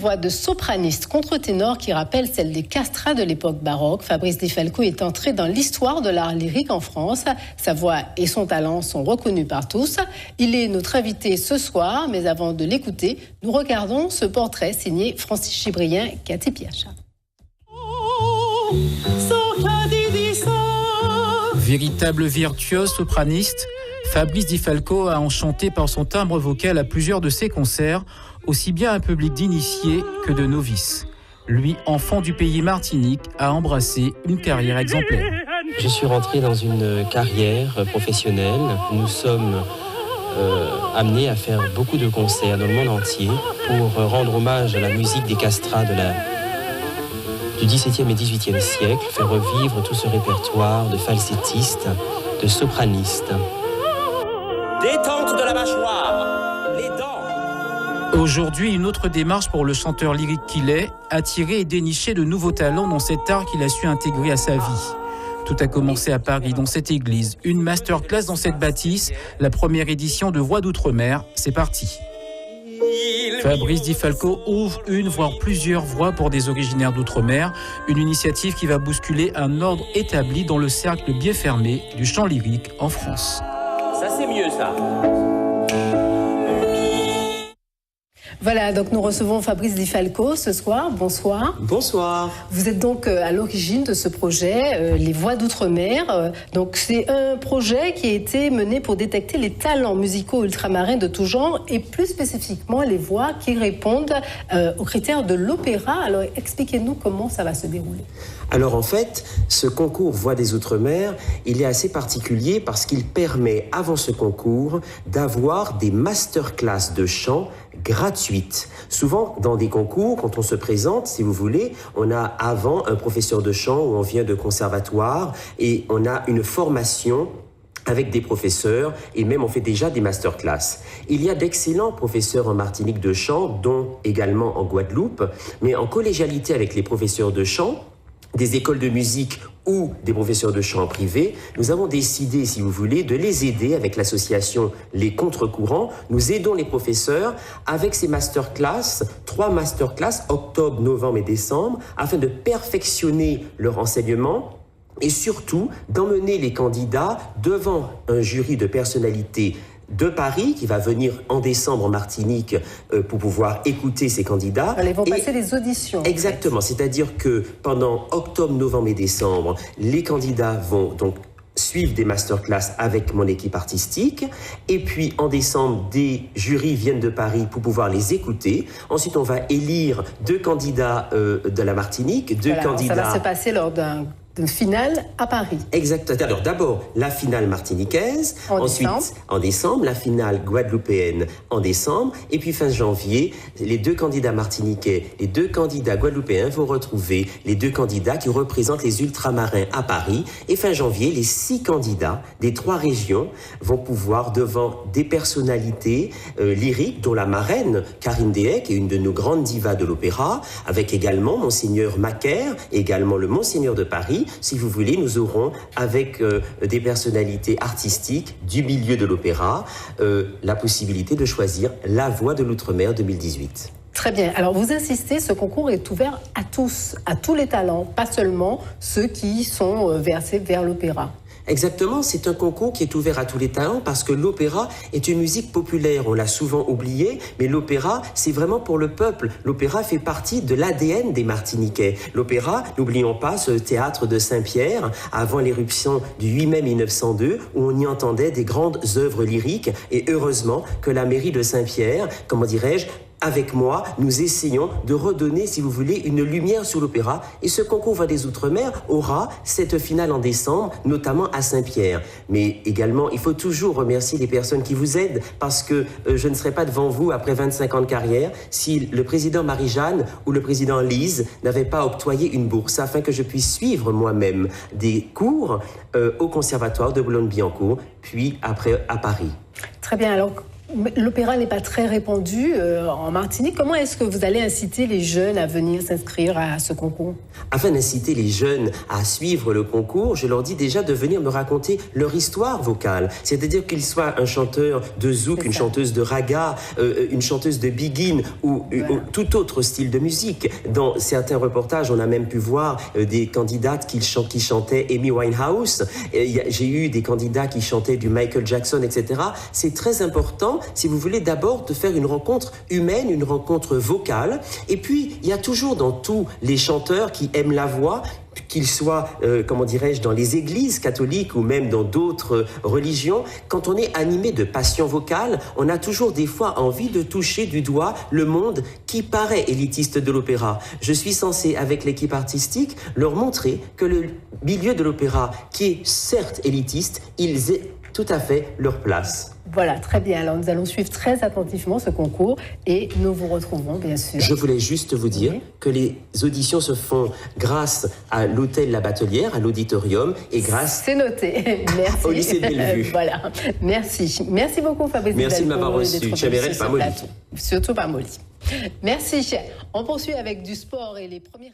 voix de sopraniste contre-ténor qui rappelle celle des castrats de l'époque baroque. Fabrice Di Falco est entré dans l'histoire de l'art lyrique en France. Sa voix et son talent sont reconnus par tous. Il est notre invité ce soir, mais avant de l'écouter, nous regardons ce portrait signé Francis Chibrien, Cathy Piacha. Véritable virtuose sopraniste, Fabrice Di Falco a enchanté par son timbre vocal à plusieurs de ses concerts, aussi bien un public d'initiés que de novices. Lui, enfant du pays Martinique, a embrassé une carrière exemplaire. Je suis rentré dans une carrière professionnelle. Nous sommes amenés à faire beaucoup de concerts dans le monde entier pour rendre hommage à la musique des castrats du XVIIe et XVIIIe siècle, faire revivre tout ce répertoire de falsettistes, de sopranistes. Détente de la mâchoire, les dents. Aujourd'hui, une autre démarche pour le chanteur lyrique qu'il est, attirer et dénicher de nouveaux talents dans cet art qu'il a su intégrer à sa vie. Tout a commencé à Paris, dans cette église. Une masterclass dans cette bâtisse, la première édition de Voix d'Outre-mer. C'est parti. Fabrice Di Falco ouvre une, voire plusieurs voix pour des originaires d'Outre-mer. Une initiative qui va bousculer un ordre établi dans le cercle bien fermé du chant lyrique en France. Ça, c'est mieux, ça. Voilà, donc nous recevons Fabrice Di Falco ce soir. Bonsoir. Bonsoir. Vous êtes donc à l'origine de ce projet, Les Voix d'Outre-mer. Donc c'est un projet qui a été mené pour détecter les talents musicaux ultramarins de tout genre et plus spécifiquement les voix qui répondent aux critères de l'opéra. Alors expliquez-nous comment ça va se dérouler. Alors en fait, ce concours Voix des Outre-mer, il est assez particulier parce qu'il permet, avant ce concours, d'avoir des masterclass de chant gratuites. Souvent, dans des concours, quand on se présente, si vous voulez, on a avant un professeur de chant où on vient de conservatoire et on a une formation avec des professeurs, et même on fait déjà des masterclass. Il y a d'excellents professeurs en Martinique de chant, dont également en Guadeloupe, mais en collégialité avec les professeurs de chant, des écoles de musique ou des professeurs de chant privés, nous avons décidé, si vous voulez, de les aider avec l'association Les Contre-Courants. Nous aidons les professeurs avec ces masterclass, 3 masterclass, octobre, novembre et décembre, afin de perfectionner leur enseignement et surtout d'emmener les candidats devant un jury de personnalités de Paris, qui va venir en décembre en Martinique pour pouvoir écouter ces candidats. Alors, ils vont passer les auditions. Exactement, c'est-à-dire que pendant octobre, novembre et décembre, les candidats vont donc suivre des masterclass avec mon équipe artistique. Et puis, en décembre, des jurys viennent de Paris pour pouvoir les écouter. Ensuite, on va élire 2 candidats de la Martinique, 2 candidats... Ça va se passer lors d'une finale à Paris. Exact. Alors d'abord la finale martiniquaise, ensuite en décembre la finale guadeloupéenne en décembre, et puis fin janvier les 2 candidats martiniquais, les 2 candidats guadeloupéens vont retrouver les 2 candidats qui représentent les ultramarins à Paris, et fin janvier les 6 candidats des 3 régions vont pouvoir devant des personnalités lyriques, dont la marraine Karine Deshaies, qui est une de nos grandes divas de l'opéra, avec également Monseigneur Macaire, également le Monseigneur de Paris. Si vous voulez, nous aurons avec des personnalités artistiques du milieu de l'opéra la possibilité de choisir la voix de l'Outre-mer 2018. Très bien. Alors vous insistez, ce concours est ouvert à tous, à tous les talents, pas seulement ceux qui sont versés vers l'opéra. Exactement, c'est un concours qui est ouvert à tous les talents parce que l'opéra est une musique populaire, on l'a souvent oublié, mais l'opéra, c'est vraiment pour le peuple. L'opéra fait partie de l'ADN des Martiniquais. L'opéra, n'oublions pas ce théâtre de Saint-Pierre, avant l'éruption du 8 mai 1902, où on y entendait des grandes œuvres lyriques, et heureusement que la mairie de Saint-Pierre, comment dirais-je, avec moi, nous essayons de redonner, si vous voulez, une lumière sur l'opéra. Et ce concours Voix des Outre-mer aura cette finale en décembre, notamment à Saint-Pierre. Mais également, il faut toujours remercier les personnes qui vous aident, parce que je ne serai pas devant vous après 25 ans de carrière si le président Marie-Jeanne ou le président Lise n'avaient pas octroyé une bourse afin que je puisse suivre moi-même des cours au conservatoire de Boulogne-Billancourt, puis après à Paris. Très bien. Alors, L'opéra n'est pas très répandu en Martinique. Comment est-ce que vous allez inciter les jeunes à venir s'inscrire à ce concours? Afin d'inciter les jeunes à suivre le concours, je leur dis déjà de venir me raconter leur histoire vocale. C'est-à-dire qu'ils soient un chanteur de zouk, une chanteuse de raga, une chanteuse de biguine ou tout autre style de musique. Dans certains reportages, on a même pu voir des candidates qui chantaient Amy Winehouse. J'ai eu des candidats qui chantaient du Michael Jackson, etc. C'est très important, si vous voulez, d'abord de faire une rencontre humaine, une rencontre vocale. Et puis, il y a toujours dans tous les chanteurs qui aiment la voix, qu'ils soient, comment dirais-je, dans les églises catholiques ou même dans d'autres religions, quand on est animé de passion vocale, on a toujours des fois envie de toucher du doigt le monde qui paraît élitiste de l'opéra. Je suis censé, avec l'équipe artistique, leur montrer que le milieu de l'opéra, qui est certes élitiste, ils aient tout à fait leur place. Voilà, très bien. Alors, nous allons suivre très attentivement ce concours et nous vous retrouverons, bien sûr. Je voulais juste vous dire que les auditions se font grâce à l'hôtel La Batelière, à l'auditorium, et grâce... C'est noté. Merci. Au lycée de Bellevue. Voilà. Merci. Merci beaucoup, Fabrice. Merci de m'avoir reçu. Chaméret, pas molly. Surtout pas molly. Merci. On poursuit avec du sport et les premiers...